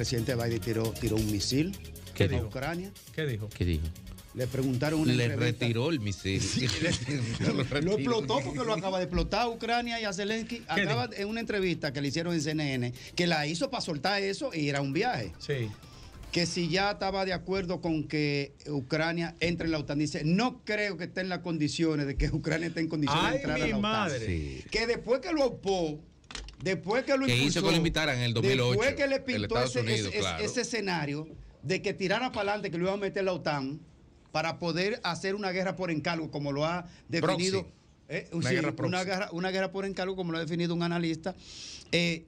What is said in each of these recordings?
presidente Biden tiró un misil a Ucrania. ¿Qué dijo? Le preguntaron una entrevista. Le retiró el misil. Sí, lo explotó porque lo acaba de explotar a Ucrania y a Zelensky. Acaba en una entrevista que le hicieron en CNN, que la hizo para soltar eso y era un viaje. Sí. Que si ya estaba de acuerdo con que Ucrania entre en la OTAN, dice, no creo que esté en las condiciones de que Ucrania esté en condiciones de entrar a la OTAN. Sí. Que después que lo opó, después que lo impulsó, que hizo que lo invitaran en el 2008. Después que le pintó ese escenario de que tirara para adelante, que lo iba a meter la OTAN para poder hacer una guerra por encargo, como lo ha definido. Una guerra por encargo, como lo ha definido un analista.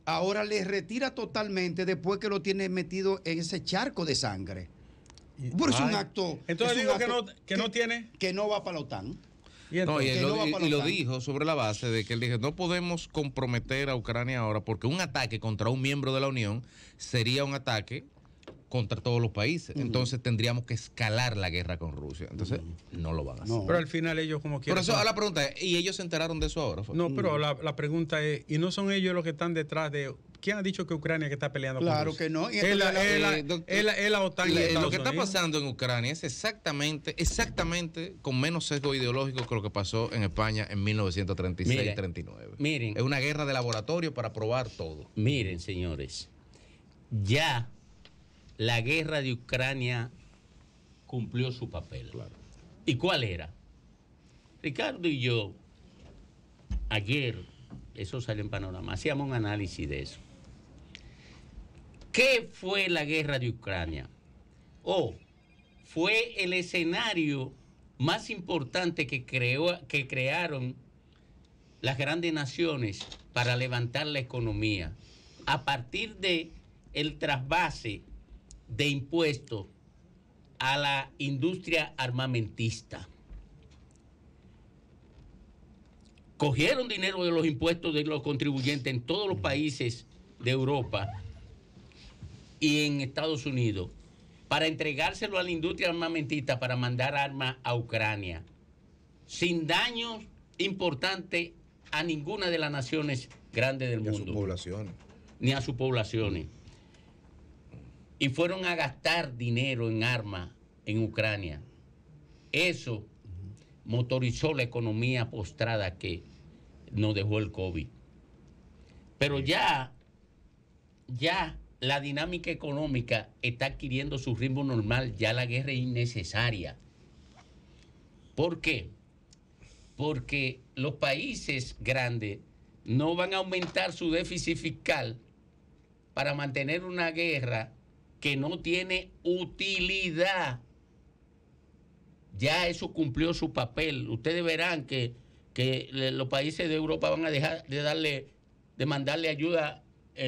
Ahora le retira totalmente después que lo tiene metido en ese charco de sangre. Por es un acto. Entonces digo que no tiene. Que no va para la OTAN. Y lo dijo sobre la base de que él dijo, no podemos comprometer a Ucrania ahora porque un ataque contra un miembro de la Unión sería un ataque contra todos los países. Entonces tendríamos que escalar la guerra con Rusia. Entonces no lo van a hacer. Pero al final ellos como quieren. Por eso la pregunta es, ¿y ellos se enteraron de eso ahora? No, pero la pregunta es, ¿y no son ellos los que están detrás de... ¿Quién ha dicho que Ucrania que está peleando con Rusia? Que no. Es la OTAN y Estados lo que está Unidos. pasando en Ucrania es exactamente con menos sesgo ideológico que lo que pasó en España en 1936-39. Miren. Es una guerra de laboratorio para probar todo. Miren, señores, ya la guerra de Ucrania cumplió su papel. Claro. ¿Y cuál era? Ricardo y yo, ayer, eso salió en Panorama, hacíamos un análisis de eso. ¿Qué fue la guerra de Ucrania? Fue el escenario más importante que crearon las grandes naciones para levantar la economía a partir de el trasvase de impuestos a la industria armamentista. Cogieron dinero de los impuestos de los contribuyentes en todos los países de Europa y en Estados Unidos para entregárselo a la industria armamentista para mandar armas a Ucrania, sin daños importantes a ninguna de las naciones grandes del mundo. Ni a sus poblaciones. Ni a sus poblaciones. Y fueron a gastar dinero en armas en Ucrania. Eso motorizó la economía postrada que nos dejó el COVID. Pero ya la dinámica económica está adquiriendo su ritmo normal. Ya la guerra es innecesaria. ¿Por qué? Porque los países grandes no van a aumentar su déficit fiscal para mantener una guerra que no tiene utilidad. Ya eso cumplió su papel. Ustedes verán que los países de Europa van a dejar de mandarle ayuda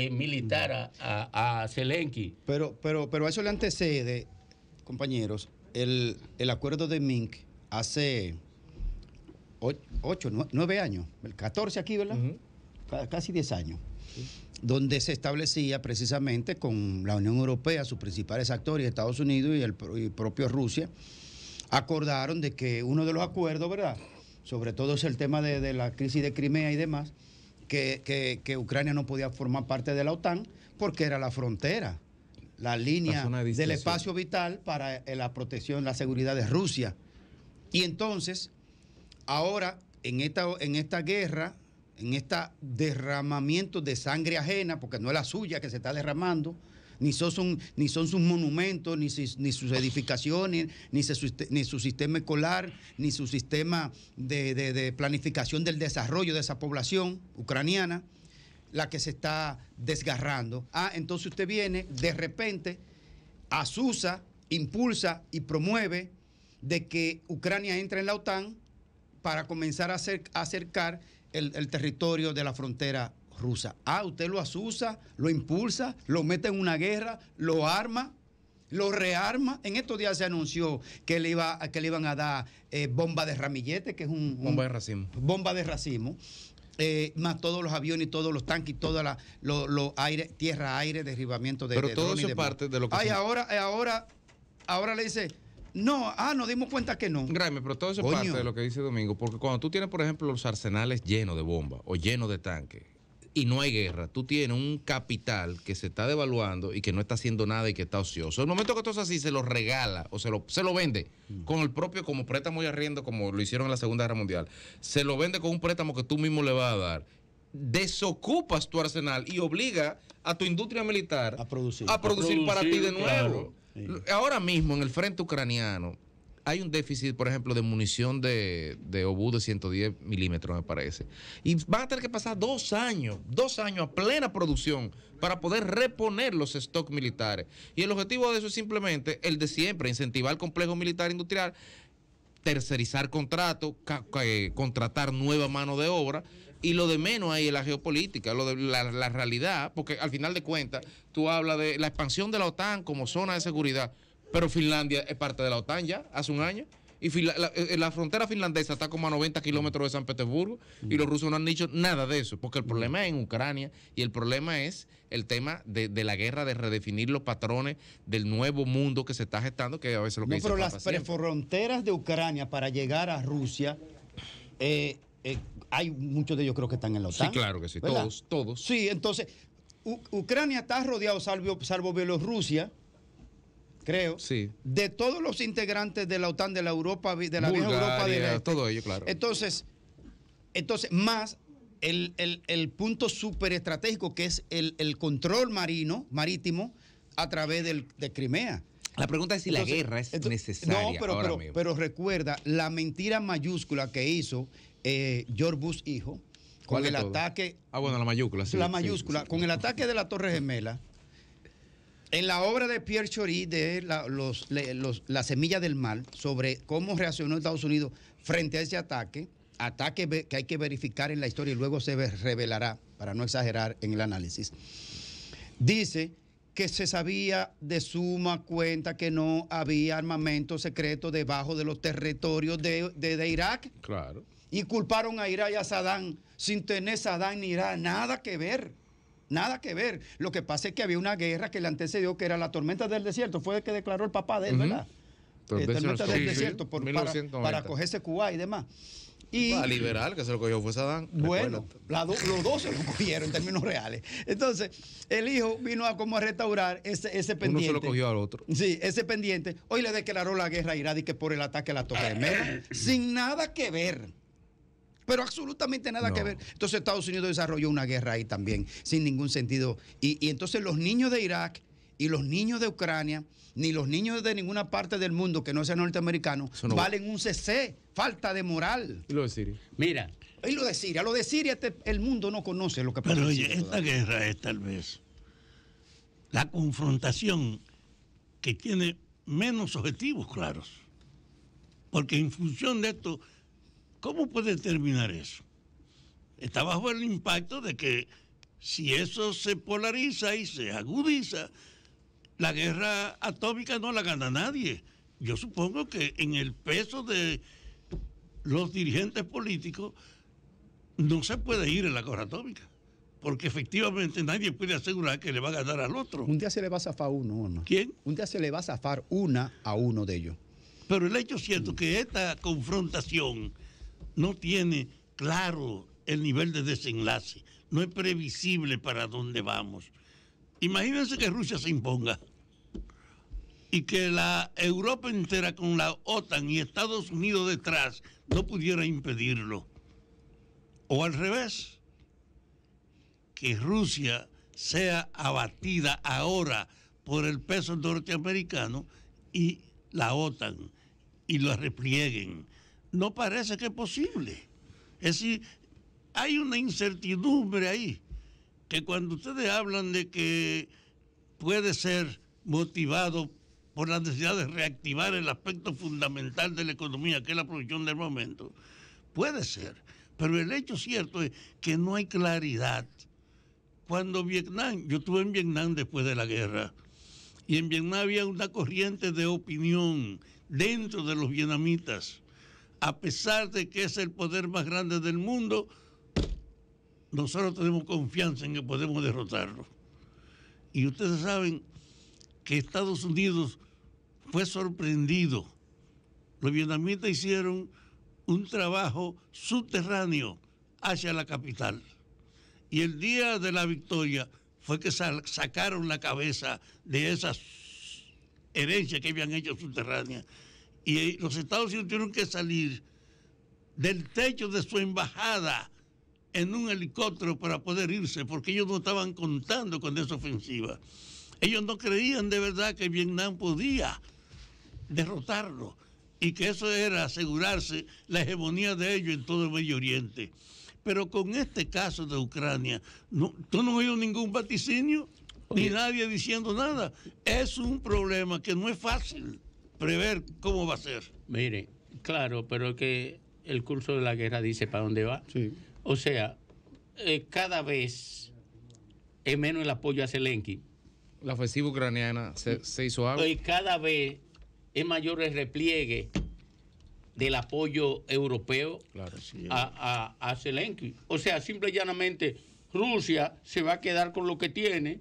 militar a Zelensky. Pero eso le antecede, compañeros, el acuerdo de Minsk hace 9 años, 14 aquí, ¿verdad? Casi 10 años. Donde se establecía precisamente con la Unión Europea, sus principales actores, Estados Unidos y propio Rusia, acordaron de que uno de los acuerdos, ¿verdad? Sobre todo es el tema de la crisis de Crimea y demás, que Ucrania no podía formar parte de la OTAN porque era la frontera, la línea del espacio vital para la protección, la seguridad de Rusia. Y entonces, ahora, en esta guerra, en este derramamiento de sangre ajena, porque no es la suya que se está derramando, ni son sus monumentos, ni sus edificaciones, ni su sistema escolar, ni su sistema de planificación del desarrollo de esa población ucraniana, la que se está desgarrando. Entonces usted viene, de repente, asusa, impulsa y promueve de que Ucrania entre en la OTAN para comenzar a acercar el territorio de la frontera rusa. Usted lo asusa, lo impulsa, lo mete en una guerra, lo arma, lo rearma. En estos días se anunció que le iban a dar bomba de ramillete, que es bomba de racimo. Bomba de racimo. Más todos los aviones y todos los tanques y toda tierra-aire, derribamiento de Pero todo eso es parte de lo que... ahora le dice... No, nos dimos cuenta que no. Graeme, pero todo eso es parte de lo que dice Domingo, porque cuando tú tienes, por ejemplo, los arsenales llenos de bombas o llenos de tanques, y no hay guerra, tú tienes un capital que se está devaluando y que no está haciendo nada y que está ocioso. El momento que esto es así, se lo regala o se lo vende con el propio, como préstamo y arriendo, como lo hicieron en la Segunda Guerra Mundial. Se lo vende con un préstamo que tú mismo le vas a dar. Desocupas tu arsenal y obliga a tu industria militar a producir para ti de nuevo. Claro. Sí. Ahora mismo, en el frente ucraniano, hay un déficit, por ejemplo, de munición de obús de 110 milímetros, me parece. Y van a tener que pasar 2 años a plena producción para poder reponer los stocks militares. Y el objetivo de eso es simplemente el de siempre, incentivar el complejo militar industrial, tercerizar contratos, contratar nueva mano de obra. Y lo de menos ahí es la geopolítica, lo de la realidad, porque al final de cuentas tú hablas de la expansión de la OTAN como zona de seguridad. Pero Finlandia es parte de la OTAN ya, hace un año. Y la frontera finlandesa está como a 90 kilómetros de San Petersburgo. Y los rusos no han dicho nada de eso. Porque el problema es en Ucrania. Y el problema es el tema de la guerra, de redefinir los patrones del nuevo mundo que se está gestando. Que a veces lo que dice pero las prefronteras de Ucrania para llegar a Rusia, hay muchos de ellos creo que están en la OTAN. Sí, claro que sí. ¿Verdad? Todos. Sí, entonces, Ucrania está rodeado, salvo Bielorrusia, creo, sí, de todos los integrantes de la OTAN, de la Europa, de la vieja Europa del Este. Todo ello, claro. Entonces más el punto súper estratégico que es el control marítimo a través de Crimea. La pregunta es si la guerra es necesaria. No, pero recuerda la mentira mayúscula que hizo George Bush hijo con el ataque. La mayúscula, sí. La mayúscula, sí. Con el ataque de la Torre Gemela. En la obra de Pierre Chory de La Semilla del Mal, sobre cómo reaccionó Estados Unidos frente a ese ataque que hay que verificar en la historia y luego se revelará, para no exagerar en el análisis, dice que se sabía de suma cuenta que no había armamento secreto debajo de los territorios de Irak. Claro. Y culparon a Irak y a Saddam sin tener Saddam ni Irak nada que ver. Nada que ver. Lo que pasa es que había una guerra que le antecedió, que era la tormenta del desierto. Fue el que declaró el papá de él, ¿verdad? Tormenta del desierto para cogerse Kuwait y demás. Y liberal, que se lo cogió fue Saddam. Bueno, los dos se lo cogieron en términos reales. Entonces, el hijo vino a restaurar ese pendiente. Uno se lo cogió al otro. Sí, ese pendiente. Hoy le declaró la guerra a Irak y que por el ataque a la Torre Gemela, sin nada que ver. Pero absolutamente nada que ver. Entonces Estados Unidos desarrolló una guerra ahí también, sin ningún sentido. Y entonces los niños de Irak y los niños de Ucrania, ni los niños de ninguna parte del mundo que no sea norteamericano, valen un CC. Falta de moral. ¿Y lo de Siria? Mira. Y lo de Siria, el mundo no conoce lo que pasa. Pero oye, esta guerra es tal vez la confrontación que tiene menos objetivos claros. Porque en función de esto, ¿cómo puede terminar eso? Está bajo el impacto de que si eso se polariza y se agudiza, la guerra atómica no la gana nadie. Yo supongo que en el peso de los dirigentes políticos no se puede ir en la guerra atómica, porque efectivamente nadie puede asegurar que le va a ganar al otro. Un día se le va a zafar uno, ¿no? ¿Quién? Un día se le va a zafar una a uno de ellos. Pero el hecho es cierto que esta confrontación no tiene claro el nivel de desenlace, no es previsible para dónde vamos. Imagínense que Rusia se imponga y que la Europa entera con la OTAN y Estados Unidos detrás no pudiera impedirlo. O al revés, que Rusia sea abatida ahora por el peso norteamericano y la OTAN y lo replieguen. No parece que es posible. Es decir, hay una incertidumbre ahí, que cuando ustedes hablan de que puede ser motivado por la necesidad de reactivar el aspecto fundamental de la economía, que es la producción del momento, puede ser. Pero el hecho cierto es que no hay claridad. Cuando Vietnam, yo estuve en Vietnam después de la guerra, y en Vietnam había una corriente de opinión dentro de los vietnamitas. A pesar de que es el poder más grande del mundo, nosotros tenemos confianza en que podemos derrotarlo. Y ustedes saben que Estados Unidos fue sorprendido. Los vietnamitas hicieron un trabajo subterráneo hacia la capital. Y el día de la victoria fue que sacaron la cabeza de esas herencias que habían hecho subterráneas. Y los Estados Unidos tuvieron que salir del techo de su embajada en un helicóptero para poder irse, porque ellos no estaban contando con esa ofensiva. Ellos no creían de verdad que Vietnam podía derrotarlo y que eso era asegurarse la hegemonía de ellos en todo el Medio Oriente. Pero con este caso de Ucrania, tú no has oído ningún vaticinio, ni nadie diciendo nada. Es un problema que no es fácil prever cómo va a ser. Mire, claro, pero que el curso de la guerra dice para dónde va. Sí. O sea, cada vez es menos el apoyo a Zelensky. La ofensiva ucraniana se hizo algo. Y cada vez es mayor el repliegue del apoyo europeo, claro, sí, a Zelensky. O sea, simple y llanamente, Rusia se va a quedar con lo que tiene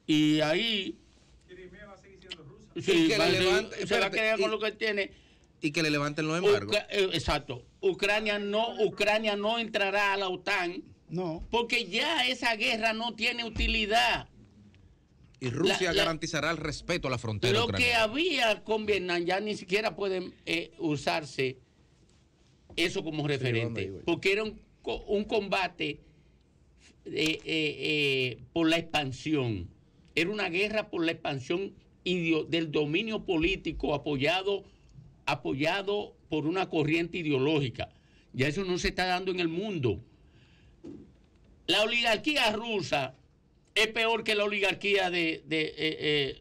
y ahí... Crimea va a seguir siendo rusa. Sí, se va a quedar con lo que tiene. Y que le levanten los embargos. Exacto. Ucrania no entrará a la OTAN. No. Porque ya esa guerra no tiene utilidad. Y Rusia garantizará el respeto a la frontera lo ucraniana. Que había con Vietnam ya ni siquiera puede usarse eso como referente. Porque era un combate por la expansión. Era una guerra por la expansión del dominio político apoyado por una corriente ideológica. Ya eso no se está dando en el mundo. La oligarquía rusa es peor que la oligarquía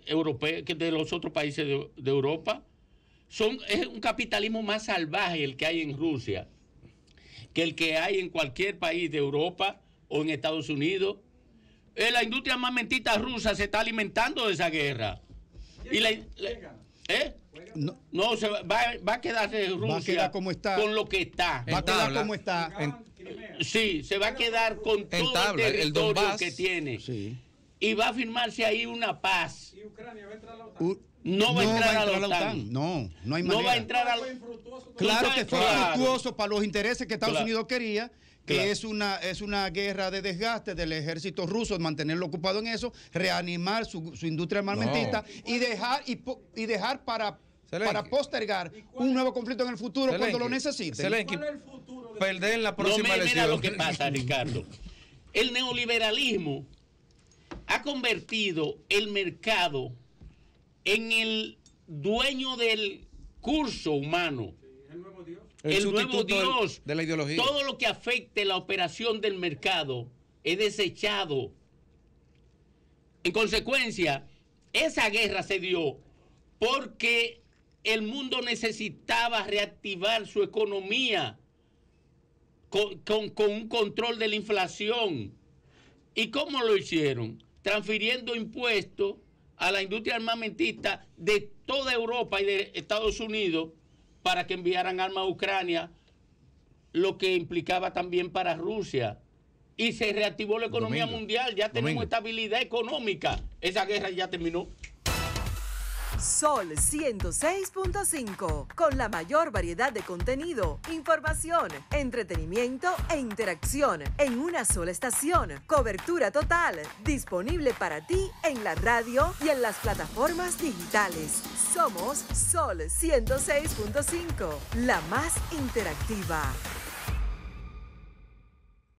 europea, que de los otros países de Europa. Es un capitalismo más salvaje el que hay en Rusia que el que hay en cualquier país de Europa o en Estados Unidos. La industria armamentista rusa se está alimentando de esa guerra. No, va a quedarse Rusia va a quedar como está, con lo que está. Va a quedar como está. Sí, se va a quedar con todo el territorio que tiene. Sí. Y va a firmarse ahí una paz. ¿Y Ucrania va a entrar a la OTAN? No va a entrar a la OTAN. No hay manera. No va a entrar a la Claro que fue fructuoso para los intereses que Estados Unidos quería. Que es una guerra de desgaste del ejército ruso, mantenerlo ocupado en eso, reanimar su industria armamentista y dejar para postergar un nuevo conflicto en el futuro cuando lo necesiten. ¿Cuál es el futuro? Perder en la próxima elección. Mira lo que pasa, Ricardo. El neoliberalismo ha convertido el mercado en el dueño del curso humano. El nuevo Dios de la ideología. Todo lo que afecte la operación del mercado es desechado. En consecuencia, esa guerra se dio porque el mundo necesitaba reactivar su economía con un control de la inflación. ¿Y cómo lo hicieron? Transfiriendo impuestos a la industria armamentista de toda Europa y de Estados Unidos para que enviaran armas a Ucrania, lo que implicaba también para Rusia. Y se reactivó la economía mundial. Ya tenemos estabilidad económica. Esa guerra ya terminó. Sol 106.5, con la mayor variedad de contenido, información, entretenimiento e interacción en una sola estación. Cobertura total, disponible para ti en la radio y en las plataformas digitales. Somos Sol 106.5, la más interactiva.